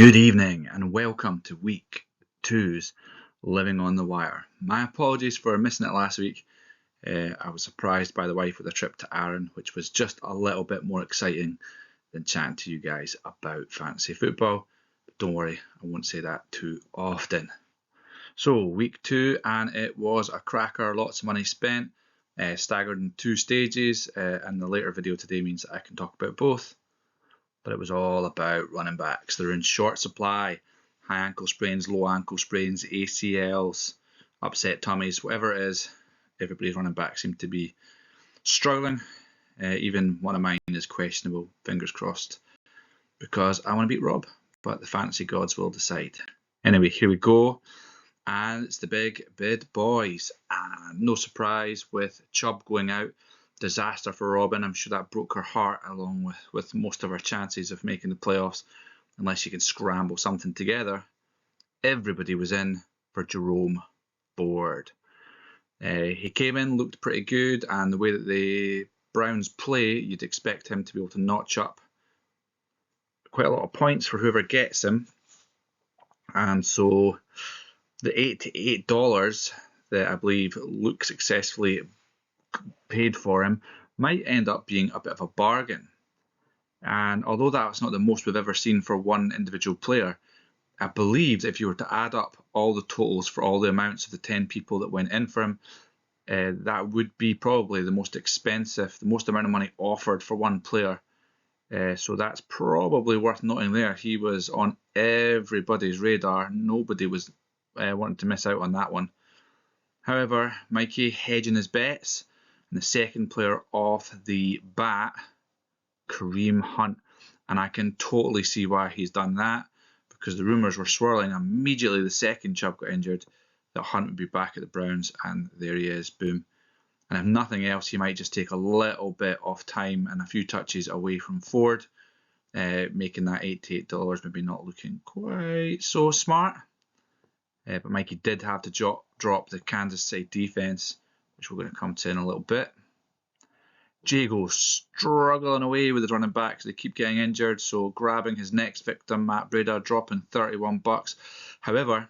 Good evening and welcome to week two's Living on the Wire. My apologies for missing it last week. I was surprised by the wife with a trip to Arran, which was just a little bit more exciting than chatting to you guys about fantasy football. But don't worry, I won't say that too often. So week two, and it was a cracker, lots of money spent, staggered in two stages, and the later video today means that I can talk about both. But it was all about running backs. They're in short supply. High ankle sprains, low ankle sprains, ACLs, upset tummies, whatever it is, everybody's running back seemed to be struggling. Even one of mine is questionable, fingers crossed, because I want to beat Rob, but the fantasy gods will decide. Anyway, here we go. And it's the big bid boys. And no surprise with Chubb going out. Disaster for Robin. I'm sure that broke her heart, along with most of her chances of making the playoffs, unless she can scramble something together. Everybody was in for Jerome Ford. He came in, looked pretty good, and the way that the Browns play, you'd expect him to be able to notch up quite a lot of points for whoever gets him. And so the $8 to $8 that I believe Luke successfully paid for him might end up being a bit of a bargain. And although that's not the most we've ever seen for one individual player, I believe that if you were to add up all the totals for all the amounts of the 10 people that went in for him, that would be probably the most expensive, the most amount of money offered for one player. So that's probably worth noting there. He was on everybody's radar. Nobody was wanting to miss out on that one. However, Mikey hedging his bets, and the second player off the bat, Kareem Hunt. And I can totally see why he's done that, because the rumours were swirling immediately the second Chubb got injured that Hunt would be back at the Browns, and there he is, boom. And if nothing else, he might just take a little bit of time and a few touches away from Ford, making that $8 to $8 maybe not looking quite so smart. But Mikey did have to drop the Kansas City defense, which we're going to come to in a little bit. Jago struggling away with his running backs. They keep getting injured, so grabbing his next victim, Matt Breida, dropping $31. However,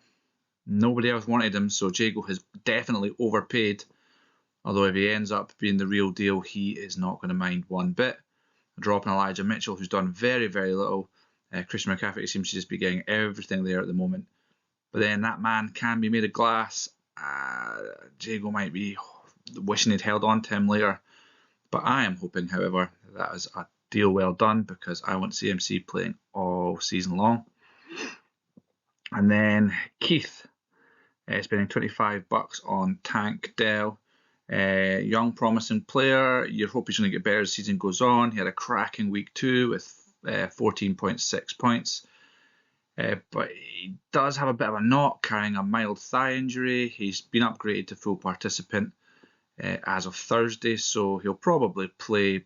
nobody else wanted him, so Jago has definitely overpaid. Although if he ends up being the real deal, he is not going to mind one bit. Dropping Elijah Mitchell, who's done very, very little. Christian McCaffrey seems to just be getting everything there at the moment. But then that man can be made of glass. Jago might be wishing he'd held on to him later. But I am hoping, however, that is a deal well done, because I want CMC playing all season long. And then Keith, spending $25 on Tank Dell. Young, promising player. You hope he's going to get better as the season goes on. He had a cracking week 2 with 14.6 points. But he does have a bit of a knock, carrying a mild thigh injury. He's been upgraded to full participant as of Thursday, so he'll probably play.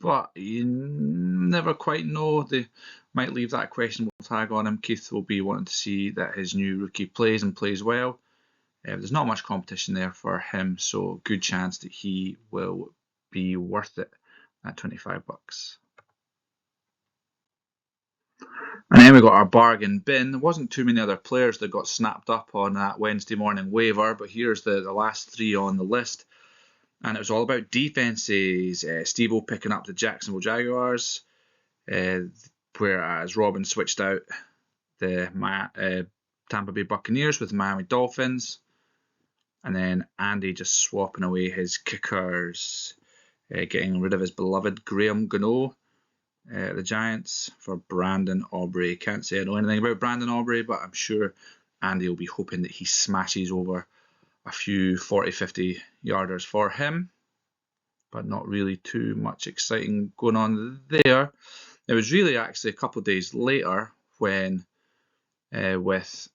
But you never quite know. They might leave that questionable tag on him. Keith will be wanting to see that his new rookie plays and plays well. There's not much competition there for him, so good chance that he will be worth it at $25. And then we got our bargain bin. There wasn't too many other players that got snapped up on that Wednesday morning waiver, but here's the last 3 on the list. And it was all about defenses. Steve-O picking up the Jacksonville Jaguars, whereas Robin switched out the Tampa Bay Buccaneers with the Miami Dolphins. And then Andy just swapping away his kickers, getting rid of his beloved Graham Gano, the Giants, for Brandon Aubrey. Can't say I know anything about Brandon Aubrey, but I'm sure Andy will be hoping that he smashes over a few 40-50 yarders for him. But not really too much exciting going on there. It was really actually a couple of days later when, with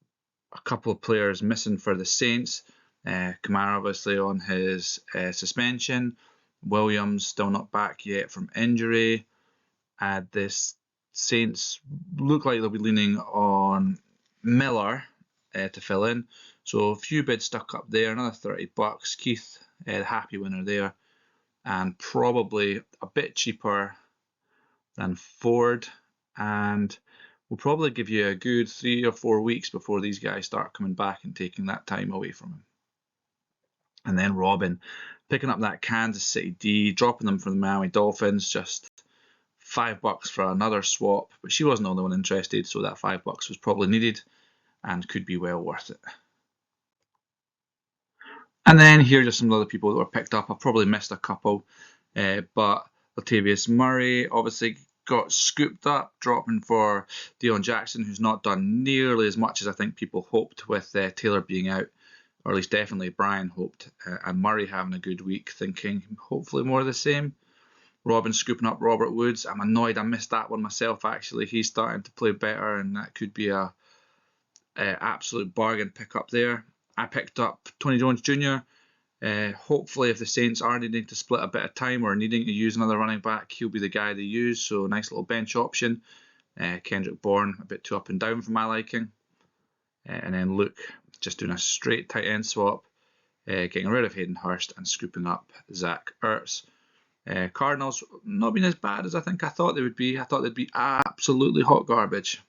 a couple of players missing for the Saints, Kamara obviously on his suspension, Williams still not back yet from injury. The Saints look like they'll be leaning on Miller to fill in. So a few bids stuck up there, another $30. Keith, the happy winner there, and probably a bit cheaper than Ford. And will probably give you a good 3 or 4 weeks before these guys start coming back and taking that time away from him. And then Robin picking up that Kansas City D, dropping them for the Miami Dolphins, just $5 for another swap, but she wasn't the only one interested, so that $5 was probably needed and could be well worth it. And then here are just some other people that were picked up. I probably missed a couple, but Latavius Murray obviously got scooped up, dropping for Deion Jackson, who's not done nearly as much as I think people hoped with Taylor being out, or at least definitely Brian hoped, and Murray having a good week, thinking hopefully more of the same. Robin scooping up Robert Woods. I'm annoyed I missed that one myself, actually. He's starting to play better, and that could be a absolute bargain pick up there. I picked up Tony Jones Jr. Hopefully, if the Saints are needing to split a bit of time or needing to use another running back, he'll be the guy they use. So nice little bench option. Kendrick Bourne, a bit too up and down for my liking. And then Luke, just doing a straight tight end swap, getting rid of Hayden Hurst and scooping up Zach Ertz. Cardinals not been as bad as I think I thought they would be. I thought they'd be absolutely hot garbage.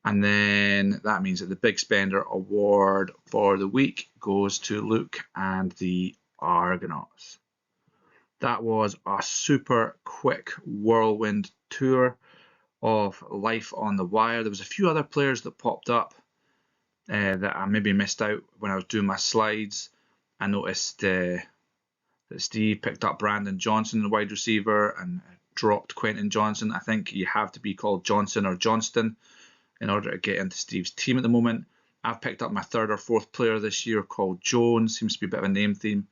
And then that means that the Big Spender award for the week goes to Luke and the Argonauts. That was a super quick whirlwind tour of life on the wire. There was a few other players that popped up that I maybe missed out when I was doing my slides. I noticed that Steve picked up Brandon Johnson, the wide receiver, and dropped Quentin Johnson. I think you have to be called Johnson or Johnston in order to get into Steve's team at the moment. I've picked up my third or fourth player this year called Jones. Seems to be a bit of a name theme.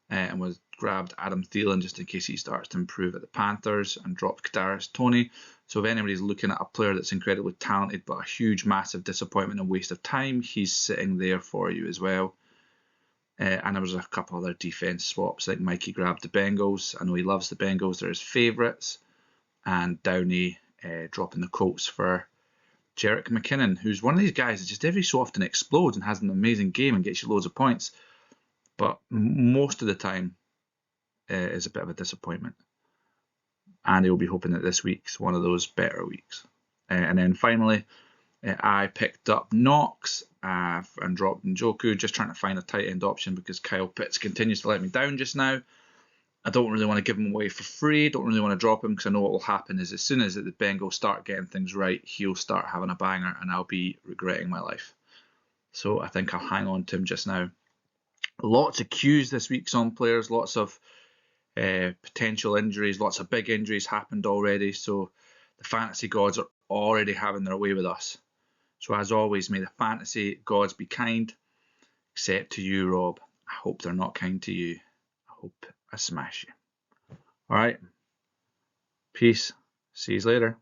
And was grabbed Adam Thielen just in case he starts to improve at the Panthers, and dropped Kadarius Toney. So if anybody's looking at a player that's incredibly talented but a huge, massive disappointment and waste of time, he's sitting there for you as well. And there was a couple other defense swaps. Like Mikey grabbed the Bengals. I know he loves the Bengals. They're his favourites. And Downey dropping the Colts for Jerick McKinnon, who's one of these guys that just every so often explodes and has an amazing game and gets you loads of points. But most of the time is a bit of a disappointment. And he'll be hoping that this week's one of those better weeks. And then finally, I picked up Knox and dropped Njoku, just trying to find a tight end option because Kyle Pitts continues to let me down just now. I don't really want to give him away for free. Don't really want to drop him because I know what will happen is as soon as the Bengals start getting things right, he'll start having a banger and I'll be regretting my life. So I think I'll hang on to him just now. Lots of cues this week on players, lots of potential injuries, lots of big injuries happened already. So the fantasy gods are already having their way with us. So as always, may the fantasy gods be kind, except to you, Rob. I hope they're not kind to you. I hope I smash you. All right. Peace. See you later.